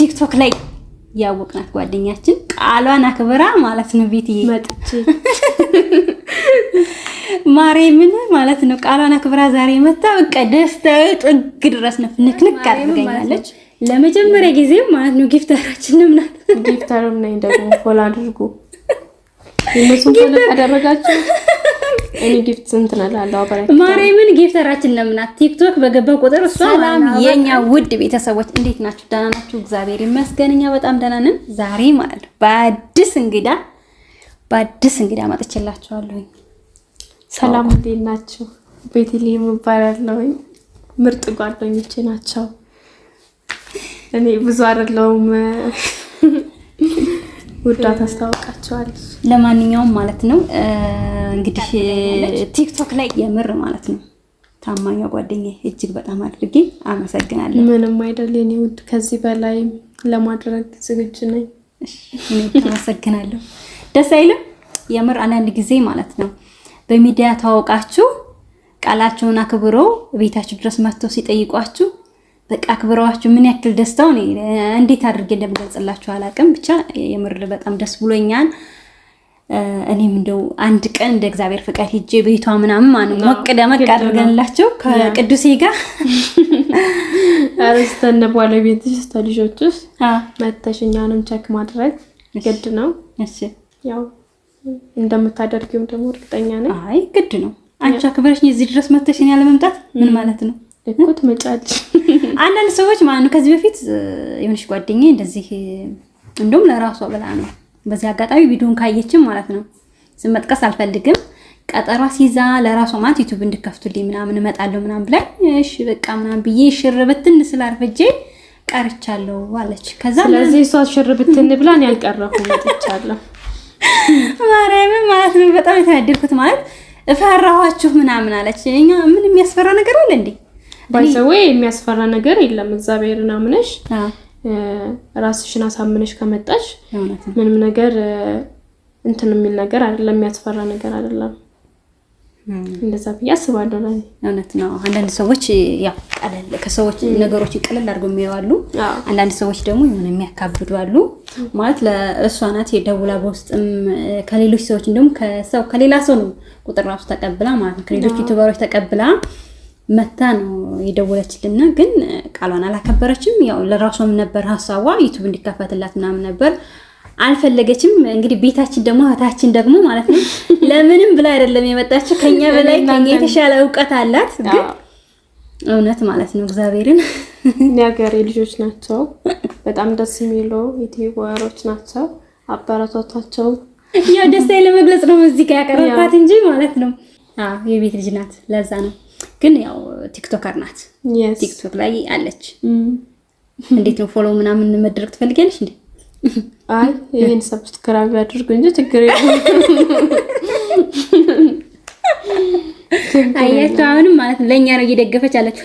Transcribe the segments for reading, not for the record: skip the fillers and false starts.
ቲክቶክ ላይ ያወቅናት ጓደኛችን ቃሏን አክብራ ማለት ነው ቤትዬ መጥቼ ማርያምን ማለት ነው ቃሏን አክብራ ዛሬ መጣ። በቃ ደስታው ጥግ ድረስ ነው ንክንክ አድርጋኛለች። ለመጀመሪያ ጊዜ ማለት ነው ጊፍተራችንም ናት። ጊፍተርም ነኝ ደግሞ ፎሎ አድርጉ። የመሱን ፎሎ አደረጋችሁ እኔ ጊፍት እንትን አላለሁ አባራክ ማርያምን ጊፍተራችንም ናት። ቲክቶክ በገባ ቁጥር ሰላም የኛ ውድ ቤተሰቦች እንዴት ናችሁ? ደህና ናችሁ? እግዚአብሔር ይመስገን እኛ በጣም ደህና ነን። ዛሬ ማለት በአዲስ እንግዳ መጥቼላችኋለሁ። ሰላም እንዴት ናችሁ? ቤተልሔም እባላለሁ። ምርጥ ጓደኞቼ ናቸው። እኔ ብዙ አይደለሁም ውዳ ታስተዋውቃቸዋለች። ለማንኛውም ማለት ነው እንግዲህ ቲክቶክ ላይ የምር ማለት ነው ታማኛ ጓደኛዬ እጅግ በጣም አድርጌ አመሰግናለሁ። ምንም አይደል የኔ ውድ፣ ከዚህ በላይ ለማድረግ ዝግጁ ነኝ። እኔ አመሰግናለሁ። ደስ አይልም? የምር አንዳንድ ጊዜ ማለት ነው በሚዲያ ታውቃችሁ ቃላቸውን አክብረው ቤታችሁ ድረስ መጥተው ሲጠይቋችሁ በቃ አክብረዋችሁ ምን ያክል ደስታው ነው እንዴት አድርጌ እንደምገልጽላችሁ አላውቅም። ብቻ የምር በጣም ደስ ብሎኛል። እኔም እንደው አንድ ቀን እንደ እግዚአብሔር ፍቃድ ሄጄ ቤቷ ምናምን ማነው ሞቅ ደመቅ አድርገንላቸው ከቅዱሴ ጋር አረስተነ ባለቤትሽ ተልጆችሽ መተሽኛንም ቼክ ማድረግ ግድ ነው። እሺ ያው እንደምታደርጊው ደግሞ እርግጠኛ ነኝ። አይ ግድ ነው። አንቺ አክብረሽኝ እዚህ ድረስ መተሽኝ ያለ መምጣት ምን ማለት ነው? እኮ ትመጫለሽ። አንዳንድ ሰዎች ማነው ከዚህ በፊት የሆነች ጓደኛዬ እንደዚህ እንደውም ለራሷ ብላ ነው በዚህ አጋጣሚ ቪዲዮን ካየችም ማለት ነው ስም መጥቀስ አልፈልግም ቀጠሯ ሲዛ ለራሷ ማለት ዩቲዩብ እንድከፍቱልኝ ምናምን እመጣለሁ ምናምን ብላኝ እሺ በቃ ምናምን ብዬ ሽርብትን ስላርፈጄ ቀርቻለሁ አለች። ከዛ ስለዚህ እሷ ሽርብትን ብላን ያልቀረሁ መጥቻለሁ ማርያምን ማለት ነው በጣም የተናደድኩት ማለት እፈራኋችሁ ምናምን አለች። እኛ ምን የሚያስፈራ ነገር አለ እንዴ? ባይሰው የሚያስፈራ ነገር የለም። እግዚአብሔርን አምነሽ ራስሽን አሳምነሽ ከመጣሽ ምንም ነገር እንትን የሚል ነገር አይደለም፣ የሚያስፈራ ነገር አይደለም። እንደዛ ብዬ አስባለሁ። ላይ እውነት ነው። አንዳንድ ሰዎች ያው ቀለል ከሰዎች ነገሮች ቀለል አድርገው የሚያዋሉ፣ አንዳንድ ሰዎች ደግሞ የሆነ የሚያካብዱ አሉ። ማለት ለእሷ ናት የደውላ በውስጥም ከሌሎች ሰዎች እንደውም ከሌላ ሰው ነው ቁጥር ራሱ ተቀብላ ማለት ነው ከሌሎች ዩቲዩበሮች ተቀብላ መታ ነው የደወለችልና ግን ቃሏን አላከበረችም። ያው ለራሷም ነበር ሐሳቧ ዩቲዩብ እንዲከፈትላት ምናምን ነበር፣ አልፈለገችም። እንግዲህ ቤታችን ደግሞ እህታችን ደግሞ ማለት ነው ለምንም ብላ አይደለም የመጣችው ከኛ በላይ ከኛ የተሻለ ዕውቀት አላት። ግን እውነት ማለት ነው እግዚአብሔርን ያገሬ ልጆች ናቸው። በጣም ደስ የሚሉ ዩቲዩበሮች ናቸው። አባራቷቸው ያው ደስታዬ ለመግለጽ ነው እዚህ ጋር ያቀረብኳት እንጂ ማለት ነው የቤት ልጅ ናት። ለዛ ነው ግን ያው ቲክቶከር ናት። ቲክቶክ ላይ አለች። እንዴት ነው ፎሎ ምናምን መድረግ ትፈልጊያለሽ እንዴ? አይ ይሄን ሰብስክራይብ አድርጉ እንጂ ችግር የለም። አያችሁ አሁንም ማለት ነው ለኛ ነው እየደገፈች አለች።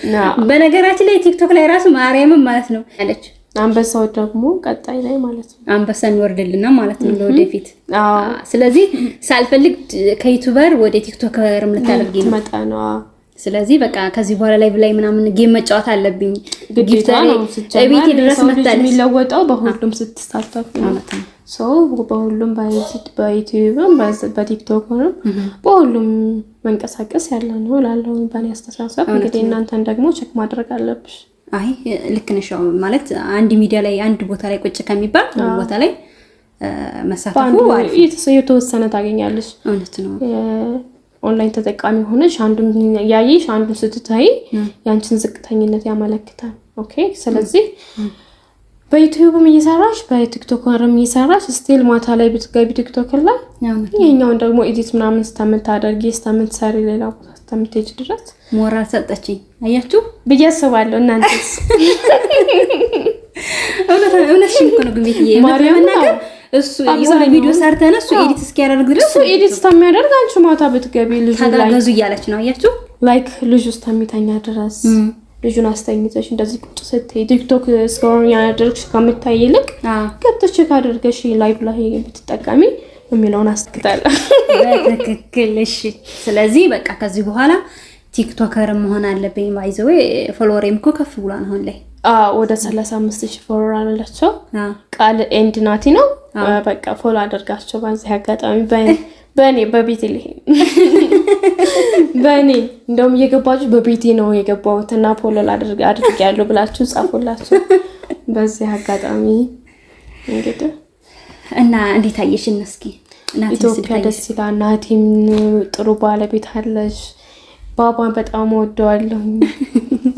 በነገራችን ላይ ቲክቶክ ላይ ራሱ ማርያምን ማለት ነው አለች። አንበሳው ደግሞ ቀጣይ ላይ ማለት ነው አንበሳ እንወርድልና ማለት ነው ለወደፊት። ስለዚህ ሳልፈልግ ከዩቲዩበር ወደ ቲክቶከርም ልታደርጊ ነው መጣ ነው። ስለዚህ በቃ ከዚህ በኋላ ላይ ብላይ ምናምን ጌም መጫወት አለብኝ። ግዴታ ነው። ቤቴ ድረስ መጣለች። የሚለወጠው በሁሉም ስትሳተፍ ነው። ሰው በሁሉም በዩቲዩብም በቲክቶክም በሁሉም መንቀሳቀስ ያለ ነው እላለሁ በእኔ አስተሳሰብ። እንግዲህ እናንተን ደግሞ ቼክ ማድረግ አለብሽ። አይ ልክ ነሽ ማለት አንድ ሚዲያ ላይ አንድ ቦታ ላይ ቁጭ ከሚባል ቦታ ላይ መሳተፉ የተወሰነ ታገኛለሽ። እውነት ነው። ኦንላይን ተጠቃሚ ሆነሽ አንዱን ያይሽ አንዱን ስትታይ ያንቺን ዝቅተኝነት ያመለክታል። ኦኬ ስለዚህ በዩቲዩብም እየሰራሽ በቲክቶክም እየሰራሽ ስቲል ማታ ላይ ብትገቢ ቲክቶክ ላይ ይሄኛውን ደግሞ ኤዲት ምናምን ስታምታደርጊ ስታምትሰሪ ሌላ ቦታ ስታምትሄጂ ድረስ ሞራል ሰጠችኝ። አያችሁ ብዬ አስባለሁ። እናንተስ? እውነት እኮ ነው ግን ቤትዬ ማርያም ነገር እሱ የሆነ ቪዲዮ ሰርተን እሱ ኤዲት እስኪያደርግ ድረስ እሱ ኤዲት እስከሚያደርግ አንቺ ማታ ብትገቢ ልጁ ላይ ታጋገዙ እያለች ነው። አያችሁ ላይክ ልጁ እስከሚተኛ ድረስ ልጁን አስተኝተሽ እንደዚህ ቁጭ ስትይ ቲክቶክ ስክሮል ያደርግሽ ከምታይ ይልቅ ገብተሽ ካደርገሽ ላይቭ ላይ ብትጠቀሚ የሚለውን አስከታለሁ። በትክክል እሺ። ስለዚህ በቃ ከዚህ በኋላ ቲክቶከር መሆን አለብኝ። ባይዘው ፎሎወሬም እኮ ከፍ ብሏል አሁን ላይ ወደ 35,000 ፎሎወር አላቸው። ቃል ኤንድ ናቲ ነው። በቃ ፎሎ አድርጋቸው በዚህ አጋጣሚ በእኔ በቤተልሔም በእኔ እንደውም እየገባችሁ በቤቴ ነው የገባሁት እና ፎሎ አድርጌያለሁ ብላችሁ ጻፉላችሁ በዚህ አጋጣሚ። እንግዲህ እና እንዴት አየሽን? እስኪ ኢትዮጵያ ደስ ይላል። ናቲም ጥሩ ባለቤት አለሽ። ባባን በጣም ወደዋለሁ።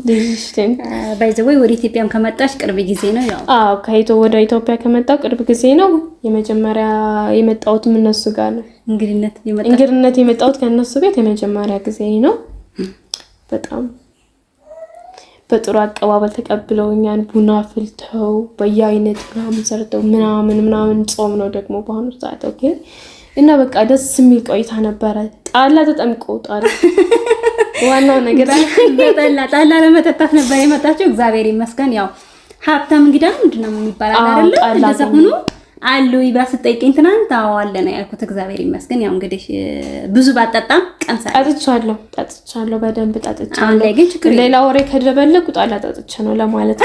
ልጅሽን ባይዘወይ ወደ ኢትዮጵያም ከመጣሽ ቅርብ ጊዜ ነው? ያው ወደ ኢትዮጵያ ከመጣው ቅርብ ጊዜ ነው። የመጀመሪያ የመጣሁት እነሱ ጋር ነው። እንግድነት የመጣሁት ከነሱ ቤት የመጀመሪያ ጊዜ ነው። በጣም በጥሩ አቀባበል ተቀብለውኛል። ቡና ፍልተው በየአይነት ምናምን ሰርተው ምናምን ጾም ነው ደግሞ በአሁኑ ሰዓት። ኦኬ እና በቃ ደስ የሚል ቆይታ ነበረ። ጣላ ተጠምቆ ዋናው ነገር ጣላ ለመጠጣት ነበር የመጣችው። እግዚአብሔር ይመስገን። ያው ሀብታም እንግዳ ምንድነው የሚባለው አይደለ? እንደዛ ሆኖ አሉ ይብራ ስጠይቀኝ ትናንት አዋለ ነው ያልኩት። እግዚአብሔር ይመስገን። ያው እንግዲህ ብዙ ባጠጣም ቀምሳለሁ። ጠጥቻለሁ በደንብ ጠጥቻለሁ። አሁን ላይ ግን ችግር ሌላ ወሬ ከደበለቁ ጣላ ጠጥቼ ነው ለማለት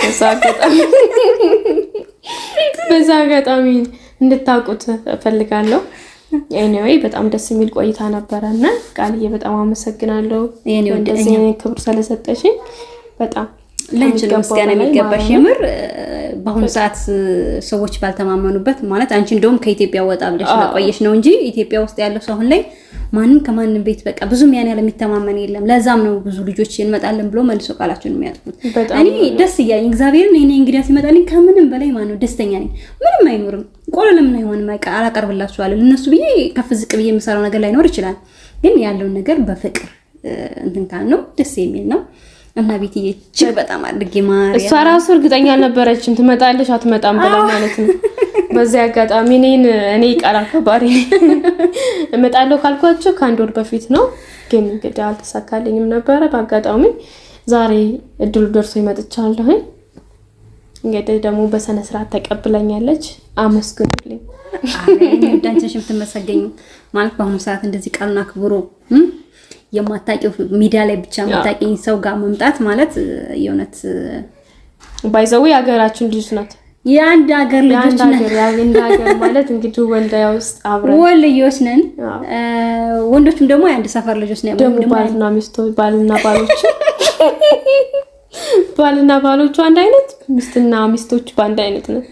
በዛ አጋጣሚ እንድታውቁት እፈልጋለሁ። ኤኒዌይ በጣም ደስ የሚል ቆይታ ነበረና ቃልዬ በጣም አመሰግናለሁ። እንደዚህ ክብር ስለሰጠሽኝ በጣም ለንቺ ምስጋና የሚገባሽ። የምር በአሁኑ ሰዓት ሰዎች ባልተማመኑበት ማለት አንቺ እንደውም ከኢትዮጵያ ወጣ ብለሽ ለቆየሽ ነው እንጂ ኢትዮጵያ ውስጥ ያለው ሰው አሁን ላይ ማንም ከማንም ቤት በቃ ብዙም ያን ያለ የሚተማመን የለም። ለዛም ነው ብዙ ልጆች እንመጣለን ብሎ መልሶ ቃላቸውን የሚያጥፉት። እኔ ደስ እያለኝ እግዚአብሔርን እኔ እንግዲያ ሲመጣልኝ ከምንም በላይ ማነው ደስተኛ ነኝ። ምንም አይኖርም። ቆሎ ለምን አይሆንም? አላቀርብላችኋለሁ እነሱ ብዬ ከፍ ዝቅ ብዬ የምሰራው ነገር ላይኖር ይችላል። ግን ያለውን ነገር በፍቅር እንትን ካል ነው ደስ የሚል ነው። እና ቤትዬ እጅግ በጣም አድርጌ ማርያም እሷ ራሱ እርግጠኛ አልነበረችም ትመጣለሽ አትመጣም ብላ ማለት ነው። በዚህ አጋጣሚ እኔ ቃል አከባሪ እመጣለሁ ካልኳቸው ከአንድ ወር በፊት ነው። ግን እንግዲህ አልተሳካልኝም ነበረ። በአጋጣሚ ዛሬ እድሉ ደርሶ ይመጥቻለሁ። እንግዲህ ደግሞ በሰነ ስርዓት ተቀብለኛለች። አመስግኑልኝ። እኔ ወዳንቺሽም ትመሰገኝ ማለት በአሁኑ ሰዓት እንደዚህ ቃልና ክብሮ የማታውቂው ሚዲያ ላይ ብቻ የማታውቂኝ ሰው ጋር መምጣት ማለት የእውነት ባይዘው የሀገራችን ልጅ ናት። የአንድ ሀገር ልጆች ነን። የአንድ ሀገር ማለት እንግዲህ ወልዳያ ውስጥ አብረን ወልዮች ነን። ወንዶችም ደግሞ የአንድ ሰፈር ልጆች ነን። ደግሞ ባልና ሚስቶች ባልና ባሎቹ አንድ አይነት፣ ሚስትና ሚስቶች በአንድ አይነት ነን።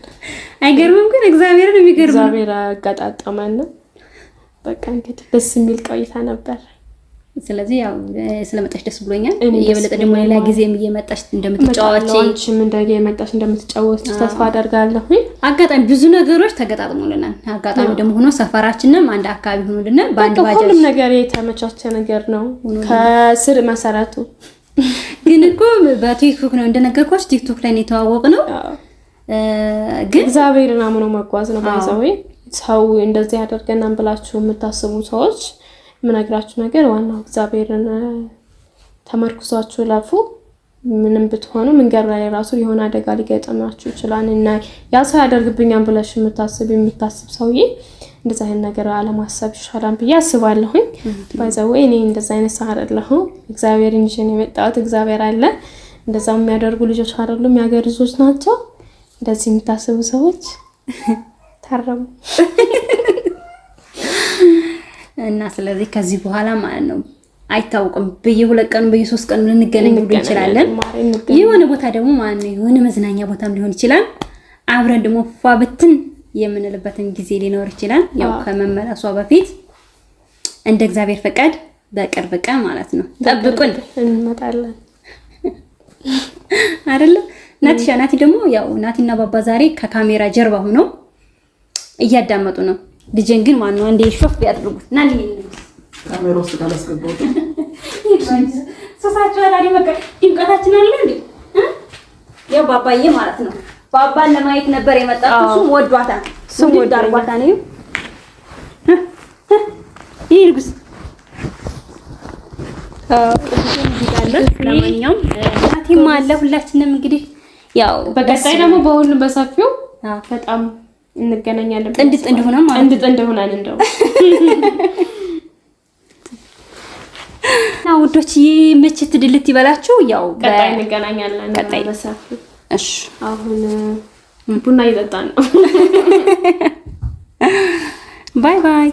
አይገርምም? ግን እግዚአብሔርን የሚገርም እግዚአብሔር አጋጣጣመን። በቃ እንግዲህ ደስ የሚል ቆይታ ነበር። ስለዚህ ያው ስለመጣሽ ደስ ብሎኛል። የበለጠ ደግሞ ሌላ ጊዜም እየመጣሽ እንደምትጫወቺ አንቺም እንደየመጣሽ እንደምትጫወቺ ተስፋ አደርጋለሁ። አጋጣሚ ብዙ ነገሮች ተገጣጥሞልናል። አጋጣሚ ደግሞ ሆኖ ሰፈራችንም አንድ አካባቢ ሆኖልናል። በአንድ ባጃጅ ሁሉም ነገር የተመቻቸ ነገር ነው ከስር መሰረቱ። ግን እኮ በቲክቶክ ነው እንደነገርኳችሁ፣ ቲክቶክ ላይ ነው የተዋወቅነው። ግን እግዚአብሔርን አምኖ መጓዝ ነው። ባይዘው ሰው እንደዚህ ያደርገናል ብላችሁ የምታስቡ ሰዎች ምነግራችሁ ነገር ዋናው እግዚአብሔርን ተመርኩዛችሁ ላፉ። ምንም ብትሆኑ መንገድ ላይ ራሱ የሆነ አደጋ ሊገጥማችሁ ይችላል እና ያ ሰው ያደርግብኛል ብለሽ የምታስብ ሰውዬ እንደዛ አይነት ነገር አለማሰብ ይሻላል ብዬ አስባለሁ። ባይዘው እኔ እንደዛ አይነት ሰው አይደለሁም። እግዚአብሔር እንጂ ነው የመጣሁት። እግዚአብሔር አለ። እንደዛው የሚያደርጉ ልጆች አይደሉም፣ የሀገር ልጆች ናቸው። እንደዚህ የምታስቡ ሰዎች ታረሙ። እና ስለዚህ ከዚህ በኋላ ማለት ነው አይታወቅም፣ በየ2 ቀኑ በየ3 ቀኑ ልንገናኝ እንችላለን። የሆነ ቦታ ደግሞ ማለት ነው የሆነ መዝናኛ ቦታም ሊሆን ይችላል። አብረን ደግሞ ፏብትን የምንልበትን ጊዜ ሊኖር ይችላል። ያው ከመመለሷ በፊት እንደ እግዚአብሔር ፈቃድ በቅርብ ቀን ማለት ነው ጠብቁን፣ እንመጣለን አይደለ? ናቲ ደግሞ ያው ናቲና ባባ ዛሬ ከካሜራ ጀርባ ሆነው እያዳመጡ ነው። ልጅን ግን ማን ነው አንዴ ሾፍ ያድርጉት እና ካሜራ ውስጥ ካላስገባሁት ሶሳቸው አላሪ በቃ ድምቀታችን አለ እንዴ? ያው ባባዬ ማለት ነው ባባን ለማየት ነበር የመጣው። እሱም ወዷታል። እሱም ወዳርጓታል ነው ይርጉስ ለማንኛውም ናቲም አለ። ሁላችንም እንግዲህ ያው በቀጣይ ደግሞ በሁሉም በሰፊው በጣም እንገናኛለን። ጥንድ ሆነን ማለት ጥንድ ሆነን እንደው እና ውዶች ምችት ድልት ይበላችሁ። ያው ቀጣይ እንገናኛለን በሰፊው እሺ አሁን ቡና እየጠጣን ነው። ባይ ባይ።